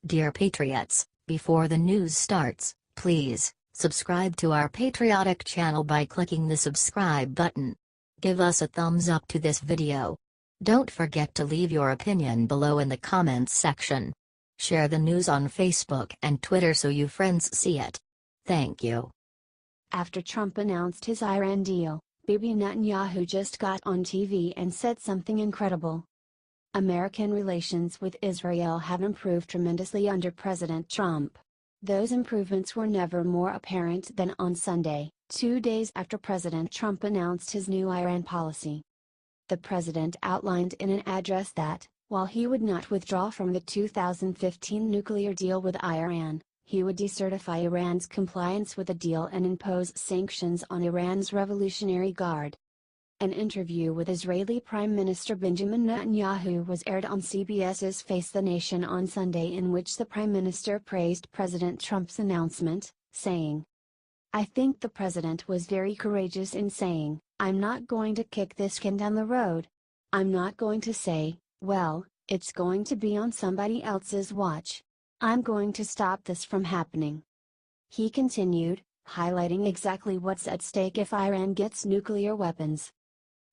Dear Patriots, before the news starts, please subscribe to our Patriotic channel by clicking the subscribe button. Give us a thumbs up to this video. Don't forget to leave your opinion below in the comments section. Share the news on Facebook and Twitter so your friends see it. Thank you. After Trump announced his Iran deal, Bibi Netanyahu just got on TV and said something incredible. American relations with Israel have improved tremendously under President Trump. Those improvements were never more apparent than on Sunday, 2 days after President Trump announced his new Iran policy. The president outlined in an address that, while he would not withdraw from the 2015 nuclear deal with Iran, he would decertify Iran's compliance with the deal and impose sanctions on Iran's Revolutionary Guard. An interview with Israeli Prime Minister Benjamin Netanyahu was aired on CBS's Face the Nation on Sunday, in which the Prime Minister praised President Trump's announcement, saying, "I think the President was very courageous in saying, 'I'm not going to kick this can down the road. I'm not going to say, well, it's going to be on somebody else's watch. I'm going to stop this from happening.'" He continued, highlighting exactly what's at stake if Iran gets nuclear weapons.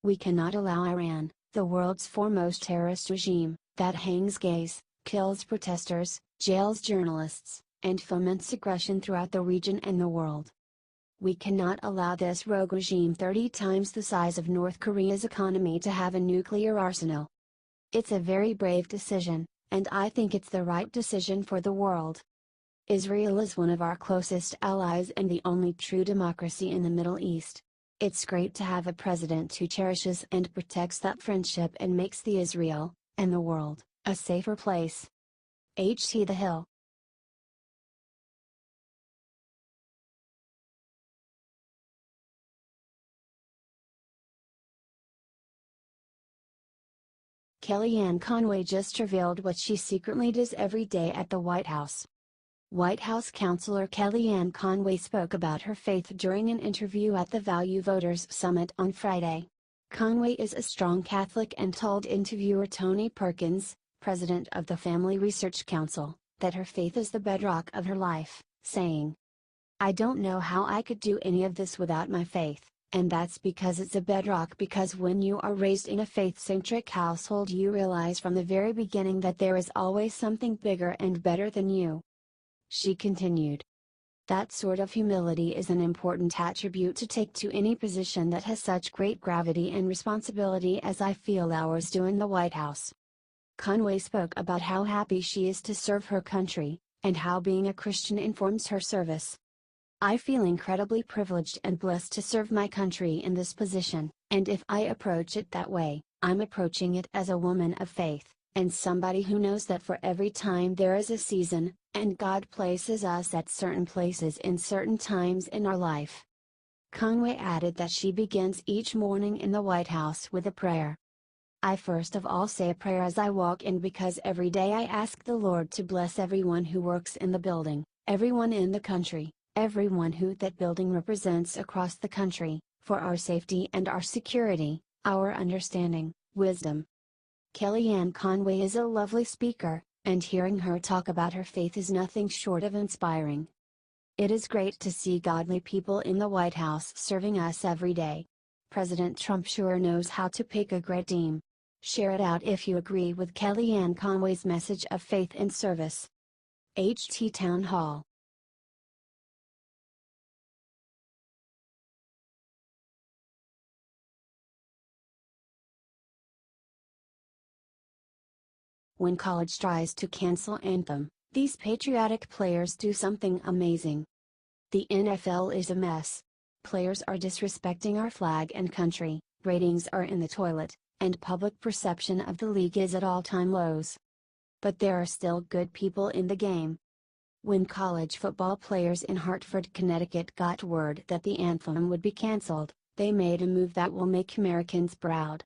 "We cannot allow Iran, the world's foremost terrorist regime, that hangs gays, kills protesters, jails journalists, and foments aggression throughout the region and the world. We cannot allow this rogue regime 30 times the size of North Korea's economy to have a nuclear arsenal. It's a very brave decision, and I think it's the right decision for the world. Israel is one of our closest allies and the only true democracy in the Middle East. It's great to have a president who cherishes and protects that friendship and makes the Israel, and the world, a safer place." HT The Hill. Kellyanne Conway just revealed what she secretly does every day at the White House. White House counselor Kellyanne Conway spoke about her faith during an interview at the Value Voters Summit on Friday. Conway is a strong Catholic and told interviewer Tony Perkins, president of the Family Research Council, that her faith is the bedrock of her life, saying, "I don't know how I could do any of this without my faith, and that's because it's a bedrock, because when you are raised in a faith-centric household you realize from the very beginning that there is always something bigger and better than you." She continued, "That sort of humility is an important attribute to take to any position that has such great gravity and responsibility as I feel ours do in the White House." Conway spoke about how happy she is to serve her country, and how being a Christian informs her service. "I feel incredibly privileged and blessed to serve my country in this position, and if I approach it that way, I'm approaching it as a woman of faith, and somebody who knows that for every time there is a season, and God places us at certain places in certain times in our life." Conway added that she begins each morning in the White House with a prayer. "I first of all say a prayer as I walk in, because every day I ask the Lord to bless everyone who works in the building, everyone in the country, everyone who that building represents across the country, for our safety and our security, our understanding, wisdom." Kellyanne Conway is a lovely speaker, and hearing her talk about her faith is nothing short of inspiring. "It is great to see godly people in the White House serving us every day. President Trump sure knows how to pick a great team." Share it out if you agree with Kellyanne Conway's message of faith and service. HT Town Hall. When college tries to cancel anthem, these patriotic players do something amazing. The NFL is a mess. Players are disrespecting our flag and country, ratings are in the toilet, and public perception of the league is at all-time lows. But there are still good people in the game. When college football players in Hartford, Connecticut got word that the anthem would be canceled, they made a move that will make Americans proud.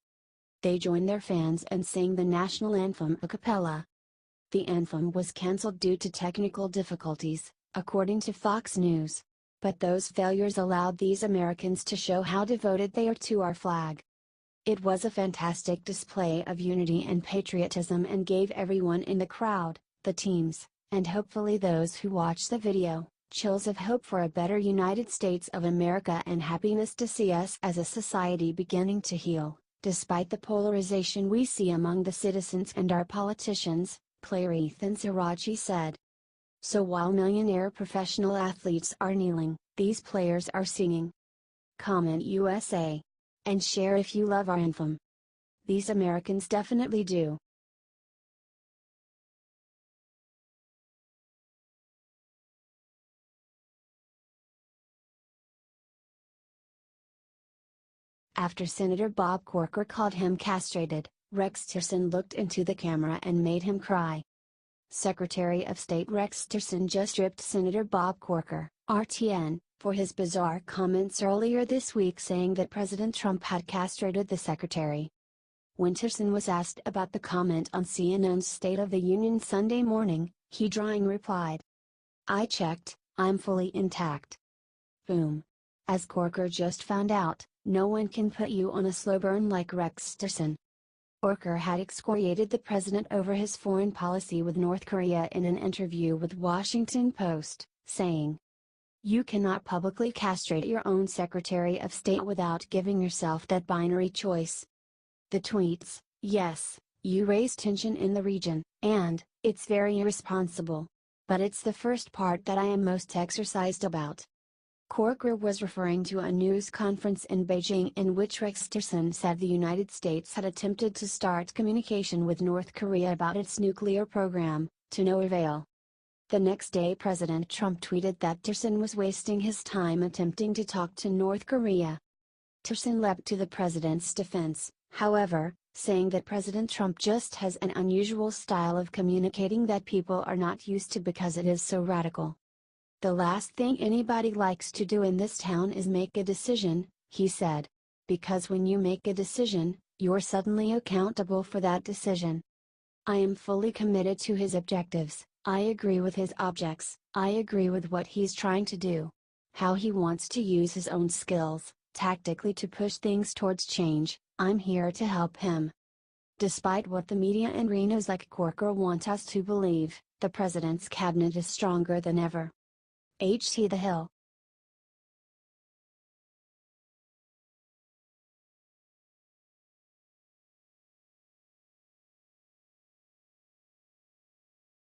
They joined their fans and sang the national anthem a cappella. The anthem was canceled due to technical difficulties, according to Fox News. But those failures allowed these Americans to show how devoted they are to our flag. It was a fantastic display of unity and patriotism and gave everyone in the crowd, the teams, And hopefully those who watch the video, chills of hope for a better United States of America and happiness to see us as a society beginning to heal, despite the polarization we see among the citizens and our politicians, player Ethan Sirachi said. So while millionaire professional athletes are kneeling, these players are singing. Comment USA. And share if you love our anthem. These Americans definitely do. After Senator Bob Corker called him castrated, Rex Tillerson looked into the camera and made him cry. Secretary of State Rex Tillerson just ripped Senator Bob Corker, RTN, for his bizarre comments earlier this week saying that President Trump had castrated the secretary. When Tillerson was asked about the comment on CNN's State of the Union Sunday morning, he drawing replied, "I checked, I'm fully intact." Boom. As Corker just found out, no one can put you on a slow burn like Rex Tillerson. Corker had excoriated the president over his foreign policy with North Korea in an interview with Washington Post, saying, "You cannot publicly castrate your own Secretary of State without giving yourself that binary choice." The tweets, "Yes, you raise tension in the region, and it's very irresponsible. But it's the first part that I am most exercised about." Corker was referring to a news conference in Beijing in which Rex Tillerson said the United States had attempted to start communication with North Korea about its nuclear program, to no avail. The next day President Trump tweeted that Tillerson was wasting his time attempting to talk to North Korea. Tillerson leapt to the president's defense, however, saying that President Trump just has an unusual style of communicating that people are not used to because it is so radical. "The last thing anybody likes to do in this town is make a decision," he said. "Because when you make a decision, you're suddenly accountable for that decision. I am fully committed to his objectives, I agree with his objects, I agree with what he's trying to do. How he wants to use his own skills, tactically to push things towards change, I'm here to help him." Despite what the media and Renos like Corker want us to believe, the president's cabinet is stronger than ever. HT The Hill.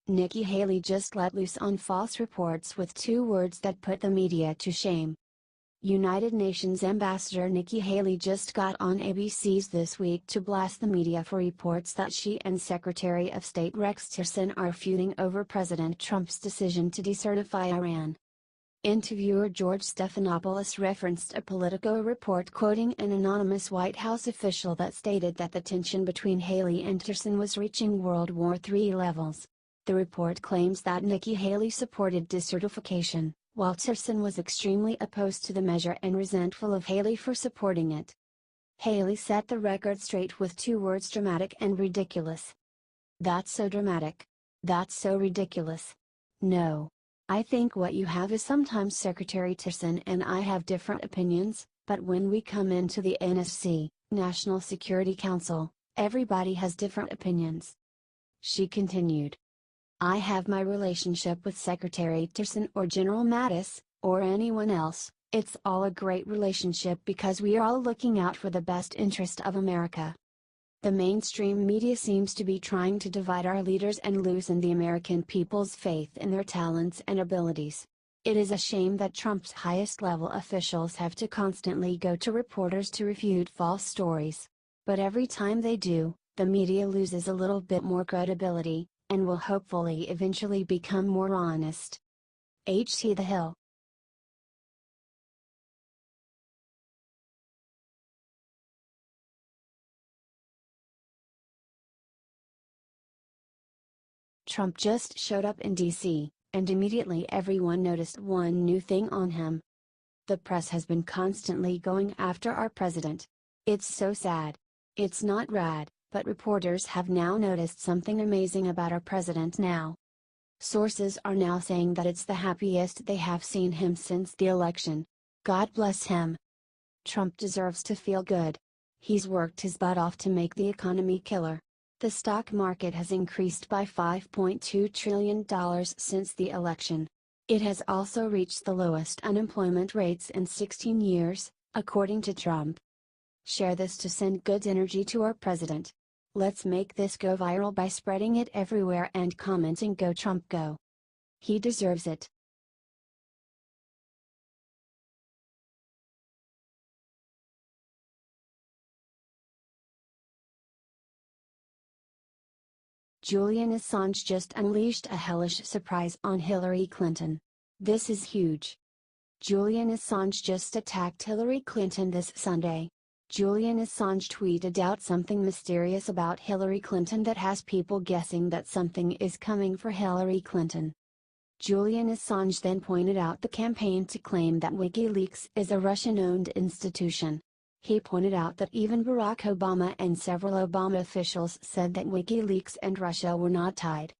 Nikki Haley just let loose on false reports with 2 words that put the media to shame. United Nations Ambassador Nikki Haley just got on ABC's This Week to blast the media for reports that she and Secretary of State Rex Tillerson are feuding over President Trump's decision to decertify Iran. Interviewer George Stephanopoulos referenced a Politico report quoting an anonymous White House official that stated that the tension between Haley and Tillerson was reaching World War III levels. The report claims that Nikki Haley supported decertification, while Tillerson was extremely opposed to the measure and resentful of Haley for supporting it. Haley set the record straight with 2 words: dramatic and ridiculous. "That's so dramatic. That's so ridiculous. No. I think what you have is sometimes Secretary Tillerson and I have different opinions, but when we come into the NSC, National Security Council, everybody has different opinions." She continued, "I have my relationship with Secretary Tillerson or General Mattis, or anyone else, it's all a great relationship because we are all looking out for the best interest of America. The mainstream media seems to be trying to divide our leaders and loosen the American people's faith in their talents and abilities. It is a shame that Trump's highest level officials have to constantly go to reporters to refute false stories. But every time they do, the media loses a little bit more credibility, and will hopefully eventually become more honest." HT The Hill. Trump just showed up in DC, and immediately everyone noticed one new thing on him. The press has been constantly going after our president. It's so sad. It's not rad, but reporters have now noticed something amazing about our president now. Sources are now saying that it's the happiest they have seen him since the election. God bless him. Trump deserves to feel good. He's worked his butt off to make the economy killer. The stock market has increased by $5.2 trillion since the election. It has also reached the lowest unemployment rates in 16 years, according to Trump. Share this to send good energy to our president. Let's make this go viral by spreading it everywhere and commenting "Go Trump Go." He deserves it. Julian Assange just unleashed a hellish surprise on Hillary Clinton. This is huge. Julian Assange just attacked Hillary Clinton this Sunday. Julian Assange tweeted out something mysterious about Hillary Clinton that has people guessing that something is coming for Hillary Clinton. Julian Assange then pointed out the campaign to claim that WikiLeaks is a Russian-owned institution. He pointed out that even Barack Obama and several Obama officials said that WikiLeaks and Russia were not tied.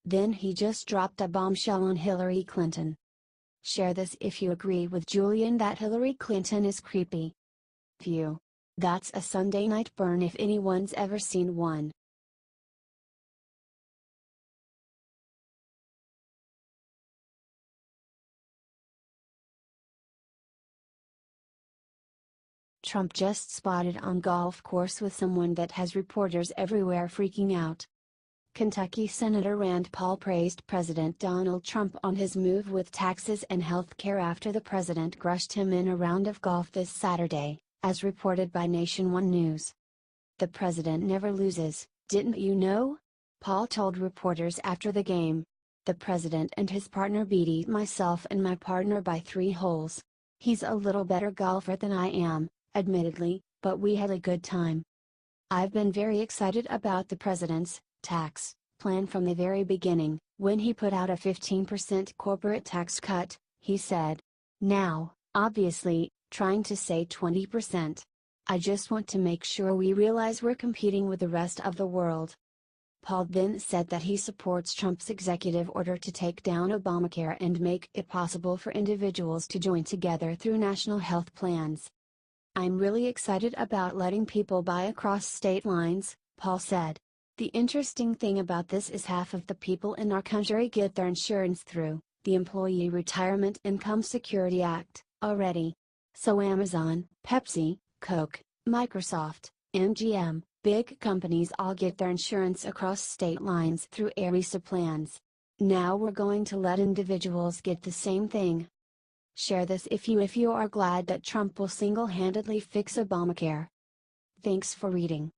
Then he just dropped a bombshell on Hillary Clinton. Share this if you agree with Julian that Hillary Clinton is creepy. Phew. That's a Sunday night burn if anyone's ever seen one. Trump just spotted on golf course with someone that has reporters everywhere freaking out. Kentucky Senator Rand Paul praised President Donald Trump on his move with taxes and health care after the president crushed him in a round of golf this Saturday, as reported by Nation One News. "The president never loses, didn't you know?" Paul told reporters after the game. "The president and his partner beat myself and my partner by 3 holes. He's a little better golfer than I am, admittedly, but we had a good time. I've been very excited about the president's tax plan from the very beginning, when he put out a 15% corporate tax cut," he said. "Now, obviously, trying to say 20%. I just want to make sure we realize we're competing with the rest of the world." Paul then said that he supports Trump's executive order to take down Obamacare and make it possible for individuals to join together through national health plans. "I'm really excited about letting people buy across state lines," Paul said. "The interesting thing about this is half of the people in our country get their insurance through the Employee Retirement Income Security Act already. So Amazon, Pepsi, Coke, Microsoft, MGM, big companies all get their insurance across state lines through ERISA plans. Now we're going to let individuals get the same thing." Share this if you are glad that Trump will single-handedly fix Obamacare. Thanks for reading.